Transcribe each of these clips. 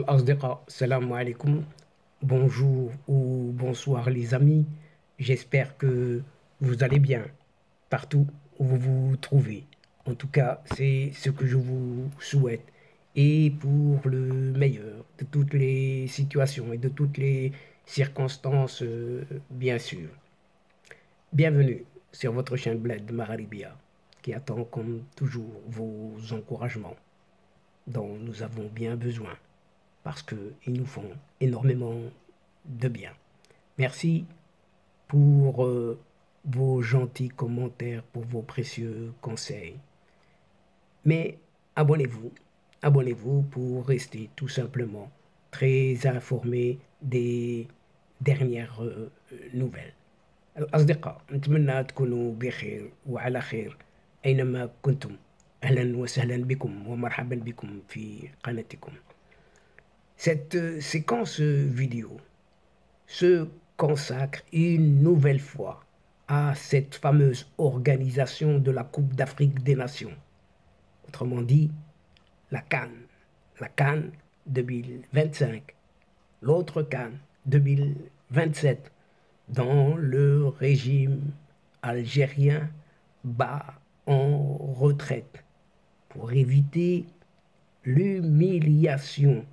Al-Asdiqa, salam alaikum, bonjour ou bonsoir les amis, j'espère que vous allez bien partout où vous vous trouvez. En tout cas, c'est ce que je vous souhaite et pour le meilleur de toutes les situations et de toutes les circonstances, bien sûr. Bienvenue sur votre chaîne Bled Maharibia qui attend comme toujours vos encouragements dont nous avons bien besoin parce qu'ils nous font énormément de bien. Merci pour vos gentils commentaires, pour vos précieux conseils. Mais abonnez-vous, abonnez-vous pour rester tout simplement très informé des dernières nouvelles. الأصدقاء نتمنى تكونوا بخير وعلى خير أينما كنتم. أهلا وسهلا بكم ومرحبا بكم في قناتكم. Cette séquence vidéo se consacre une nouvelle fois à cette fameuse organisation de la Coupe d'Afrique des Nations. Autrement dit, la CAN 2025, l'autre CAN 2027, dont le régime algérien bat en retraite pour éviter l'humiliation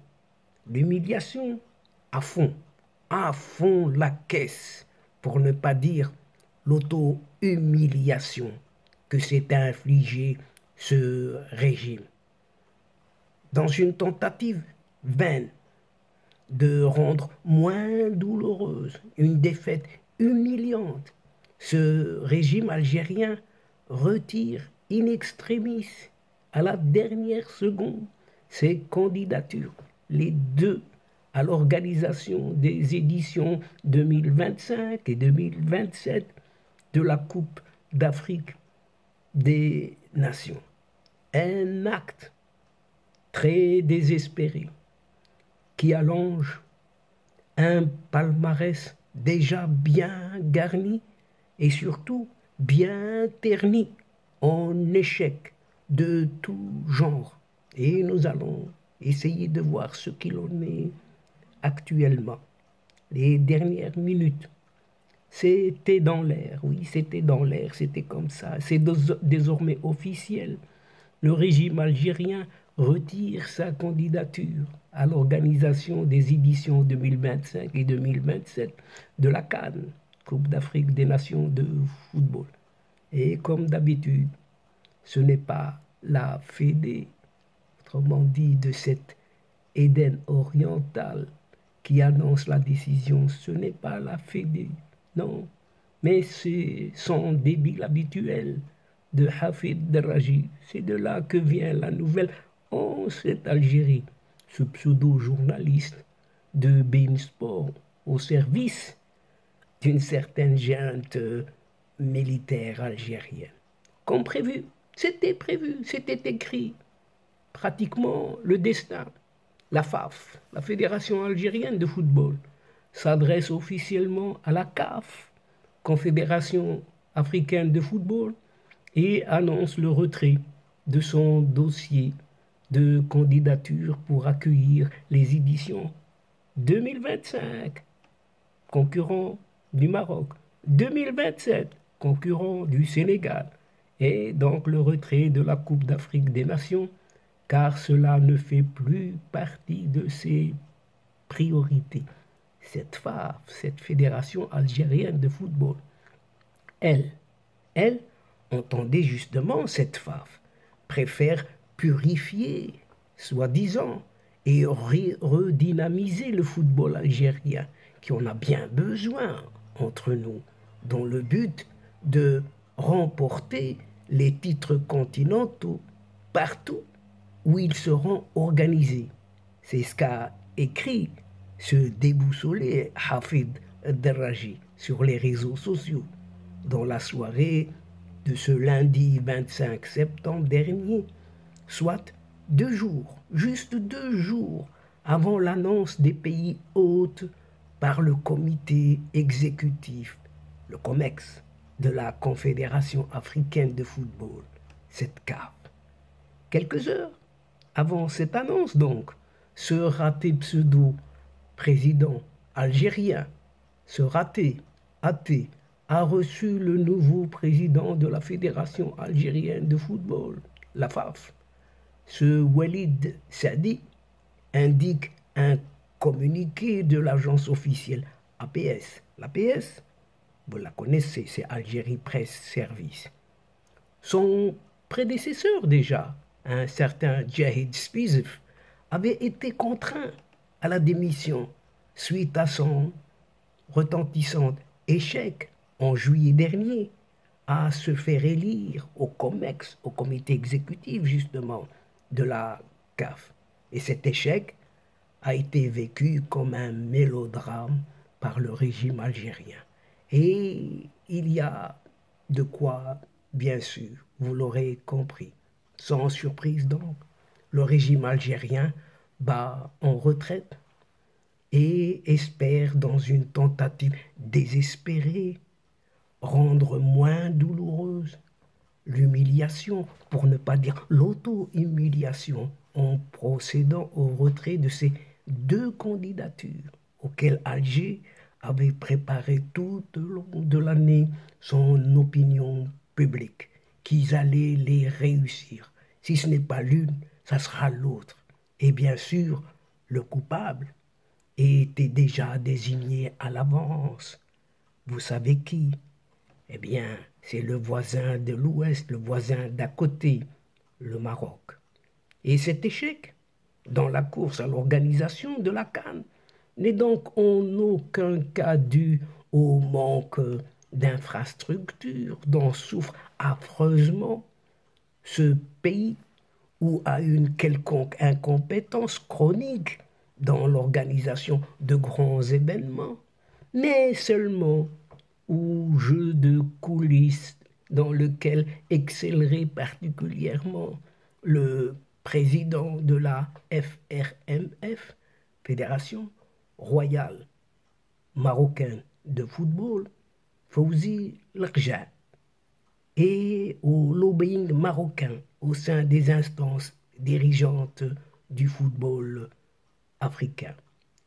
à fond la caisse, pour ne pas dire l'auto-humiliation que s'est infligé ce régime. Dans une tentative vaine de rendre moins douloureuse une défaite humiliante, ce régime algérien retire in extremis, à la dernière seconde, ses candidatures, les deux, à l'organisation des éditions 2025 et 2027 de la Coupe d'Afrique des Nations. Un acte très désespéré qui allonge un palmarès déjà bien garni et surtout bien terni en échec de tout genre. Et nous allons essayer de voir ce qu'il en est actuellement. Les dernières minutes, c'était dans l'air, oui, c'était dans l'air, c'était comme ça. C'est désormais officiel. Le régime algérien retire sa candidature à l'organisation des éditions 2025 et 2027 de la CAN, Coupe d'Afrique des Nations de football. Et comme d'habitude, ce n'est pas la Fédé, autrement dit de cette Éden orientale, qui annonce la décision. Ce n'est pas la Fédé, non, mais c'est son débile habituel de Hafid Deraji. C'est de là que vient la nouvelle en cette Algérie, ce pseudo-journaliste de Bein Sport au service d'une certaine junte militaire algérienne. Comme prévu, c'était écrit. Pratiquement le destin. La FAF, la Fédération algérienne de football, s'adresse officiellement à la CAF, Confédération africaine de football, et annonce le retrait de son dossier de candidature pour accueillir les éditions 2025, concurrent du Maroc, 2027, concurrent du Sénégal, et donc le retrait de la Coupe d'Afrique des Nations, car cela ne fait plus partie de ses priorités. Cette FAF, cette Fédération algérienne de football, elle, entendez justement cette FAF, préfère purifier, soi-disant, et redynamiser le football algérien, qui en a bien besoin entre nous, dans le but de remporter les titres continentaux partout où ils seront organisés. C'est ce qu'a écrit ce déboussolé Hafid Deraji sur les réseaux sociaux dans la soirée de ce lundi 25 septembre dernier, soit 2 jours, juste 2 jours avant l'annonce des pays hôtes par le comité exécutif, le COMEX, de la Confédération africaine de football, cette CAF. Quelques heures avant cette annonce donc, ce raté pseudo-président algérien, ce raté athée, a reçu le nouveau président de la Fédération algérienne de football, la FAF. Ce Walid Sadi indique un communiqué de l'agence officielle APS. L'APS, vous la connaissez, c'est Algérie Presse Service. Son prédécesseur déjà, un certain Djahid Spizef, avait été contraint à la démission suite à son retentissant échec en juillet dernier à se faire élire au COMEX, au comité exécutif justement de la CAF. Et cet échec a été vécu comme un mélodrame par le régime algérien. Et il y a de quoi, bien sûr, vous l'aurez compris, sans surprise donc, le régime algérien bat en retraite et espère, dans une tentative désespérée, rendre moins douloureuse l'humiliation, pour ne pas dire l'auto-humiliation, en procédant au retrait de ces deux candidatures auxquelles Alger avait préparé tout au long de l'année son opinion publique, qu'ils allaient les réussir. Si ce n'est pas l'une, ça sera l'autre. Et bien sûr, le coupable était déjà désigné à l'avance. Vous savez qui? Eh bien, c'est le voisin de l'Ouest, le voisin d'à côté, le Maroc. Et cet échec dans la course à l'organisation de la CAN n'est donc en aucun cas dû au manque d'infrastructures dont souffre affreusement ce pays ou à une quelconque incompétence chronique dans l'organisation de grands événements, mais seulement au jeu de coulisses dans lequel excellerait particulièrement le président de la FRMF, Fédération royale marocaine de football, Fawzi Larja, et au lobbying marocain au sein des instances dirigeantes du football africain.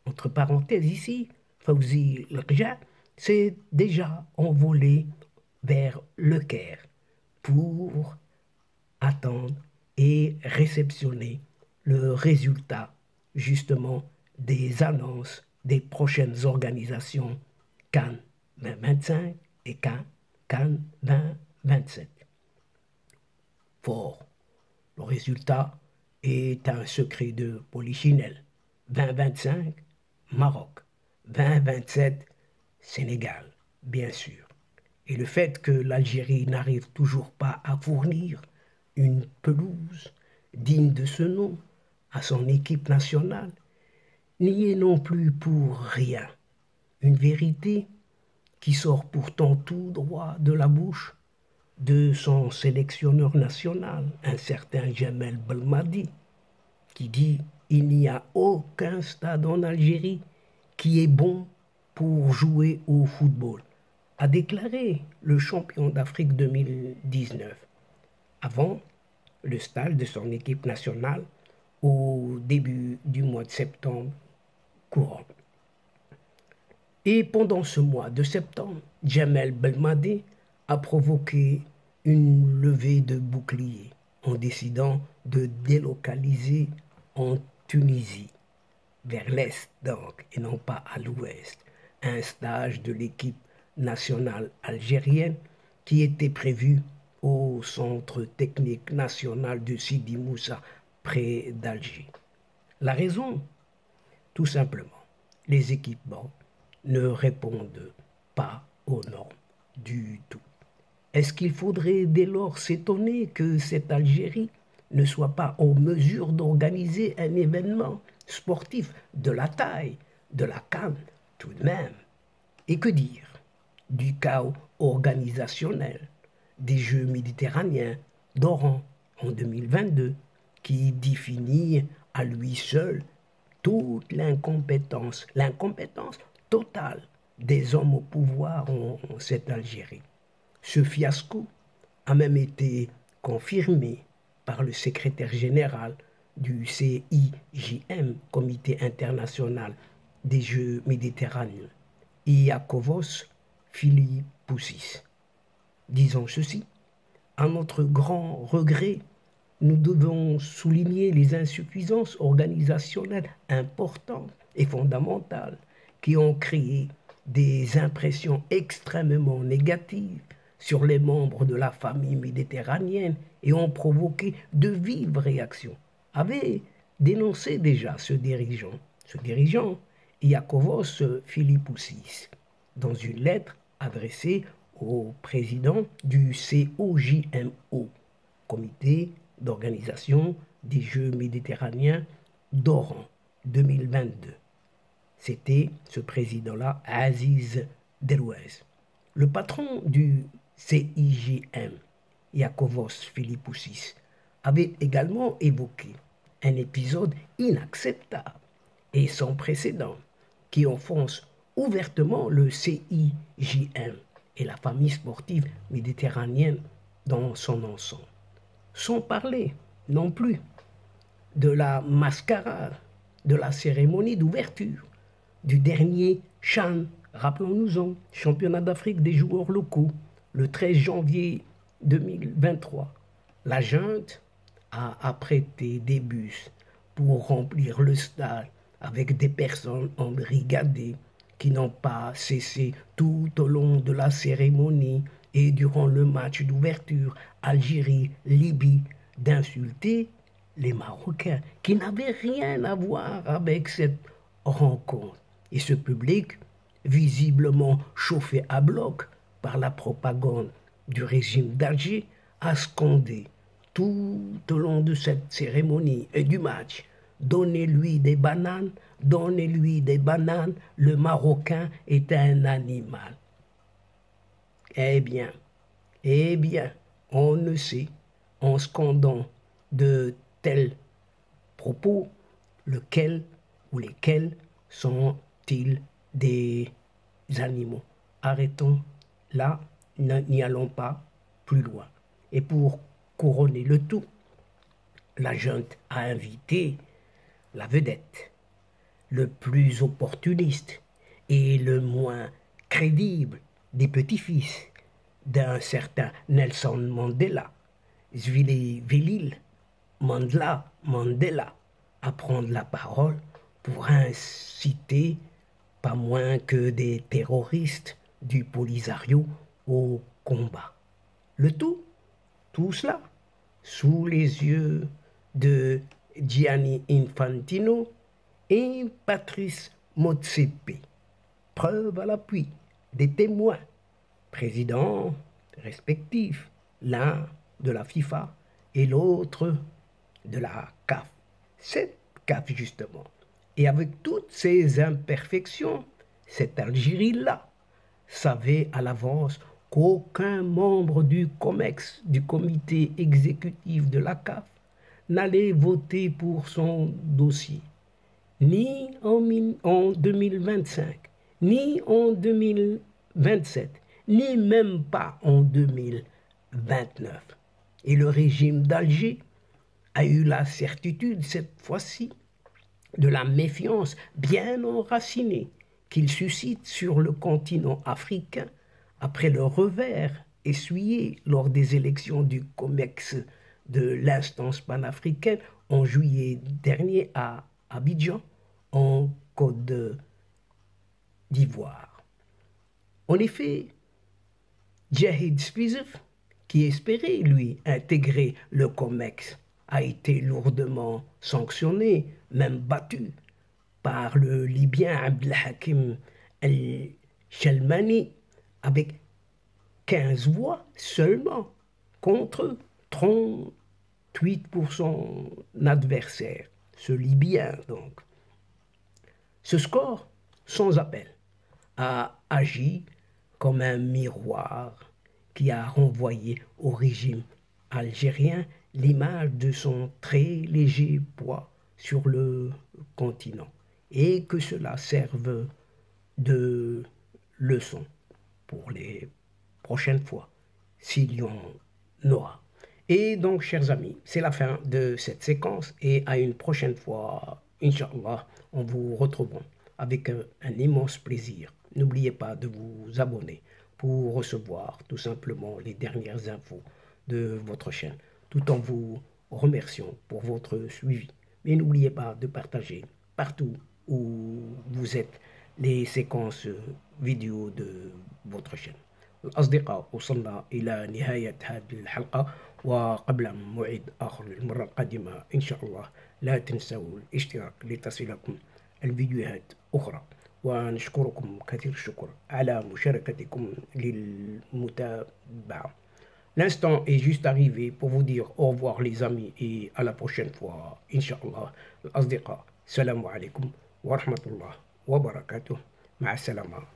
Entre parenthèses ici, Fawzi Larja s'est déjà envolé vers le Caire pour attendre et réceptionner le résultat justement des annonces des prochaines organisations Cannes 2025 et Cannes 2027. Fort, le résultat est un secret de Polichinelle. 2025, Maroc. 2027, Sénégal, bien sûr. Et le fait que l'Algérie n'arrive toujours pas à fournir une pelouse digne de ce nom à son équipe nationale n'y est non plus pour rien. Une vérité qui sort pourtant tout droit de la bouche de son sélectionneur national, un certain Jamel Belmadi, qui dit « Il n'y a aucun stade en Algérie qui est bon pour jouer au football », a déclaré le champion d'Afrique 2019, avant le stage de son équipe nationale au début du mois de septembre courant. Et pendant ce mois de septembre, Jamel Belmadi a provoqué une levée de boucliers en décidant de délocaliser en Tunisie, vers l'est donc, et non pas à l'ouest, un stage de l'équipe nationale algérienne qui était prévu au centre technique national de Sidi Moussa, près d'Alger. La raison? Tout simplement, les équipements ne répondent pas aux normes du tout. Est-ce qu'il faudrait dès lors s'étonner que cette Algérie ne soit pas en mesure d'organiser un événement sportif de la taille de la CAN tout de même? Et que dire du chaos organisationnel des Jeux méditerranéens d'Oran en 2022 qui définit à lui seul toute l'incompétence totale des hommes au pouvoir en cette Algérie. Ce fiasco a même été confirmé par le secrétaire général du CIJM, Comité international des Jeux méditerranéens, Iakovos Philippoussis. Disons ceci, à notre grand regret, nous devons souligner les insuffisances organisationnelles importantes et fondamentales qui ont créé des impressions extrêmement négatives sur les membres de la famille méditerranéenne et ont provoqué de vives réactions. Avait dénoncé déjà ce dirigeant, Iakovos Philippoussis, dans une lettre adressée au président du COJMO, Comité d'organisation des Jeux méditerranéens d'Oran 2022. C'était ce président-là, Aziz Derouez. Le patron du CIJM, Iakovos Philippoussis, avait également évoqué un épisode inacceptable et sans précédent qui offense ouvertement le CIJM et la famille sportive méditerranéenne dans son ensemble. Sans parler non plus de la mascarade, de la cérémonie d'ouverture du dernier CHAN, rappelons-nous-en, championnat d'Afrique des joueurs locaux, le 13 janvier 2023. La junte a apprêté des bus pour remplir le stade avec des personnes embrigadées qui n'ont pas cessé tout au long de la cérémonie et durant le match d'ouverture Algérie-Libye d'insulter les Marocains qui n'avaient rien à voir avec cette rencontre. Et ce public, visiblement chauffé à bloc par la propagande du régime d'Alger, a scandé tout au long de cette cérémonie et du match: donnez-lui des bananes, donnez-lui des bananes, le Marocain est un animal. Eh bien, on ne sait, en scandant de tels propos, lequel ou lesquels sont-ils des animaux. Arrêtons là, n'y allons pas plus loin. Et pour couronner le tout, la junte a invité la vedette, le plus opportuniste et le moins crédible des petits-fils d'un certain Nelson Mandela, Zweli Mandela, à prendre la parole pour inciter pas moins que des terroristes du Polisario au combat. Le tout cela, sous les yeux de Gianni Infantino et Patrice Motsepe. Preuve à l'appui des témoins, présidents respectifs, l'un de la FIFA et l'autre de la CAF. Cette CAF, justement. Et avec toutes ces imperfections, cette Algérie-là savait à l'avance qu'aucun membre du COMEX, du comité exécutif de la CAF, n'allait voter pour son dossier, ni en 2025, ni en 2027, ni même pas en 2029. Et le régime d'Alger a eu la certitude, cette fois-ci, de la méfiance bien enracinée qu'il suscite sur le continent africain après le revers essuyé lors des élections du COMEX de l'instance panafricaine en juillet dernier à Abidjan, en Côte d'Ivoire. En effet, Djahid Squizef, qui espérait, lui, intégrer le COMEX, a été lourdement sanctionné, même battu, par le Libyen Abdelhakim El-Shelmani, avec 15 voix seulement, contre 38 pour son adversaire, ce Libyen donc. Ce score, sans appel, a agi comme un miroir qui a renvoyé au régime algérien l'image de son très léger poids sur le continent, et que cela serve de leçon pour les prochaines fois, s'il y en aura. Et donc, chers amis, c'est la fin de cette séquence et à une prochaine fois, Inch'Allah, on vous retrouvera avec un immense plaisir. N'oubliez pas de vous abonner pour recevoir tout simplement les dernières infos de votre chaîne, tout en vous remerciant pour votre suivi. Mais n'oubliez pas de partager partout où vous êtes les séquences vidéo de votre chaîne. الأصدقاء وصلنا إلى نهاية هذه الحلقة وقبل موعد آخر للمرة القادمة إن شاء الله لا تنسوا الاشتراك لتصلكم الفيديوهات أخرى ونشكركم كثير الشكر على مشاركتكم للمتابعة. L'instant est juste arrivé pour vous dire au revoir les amis et à la prochaine fois Inch'Allah. الأصدقاء السلام عليكم ورحمة الله وبركاته. مع السلامة.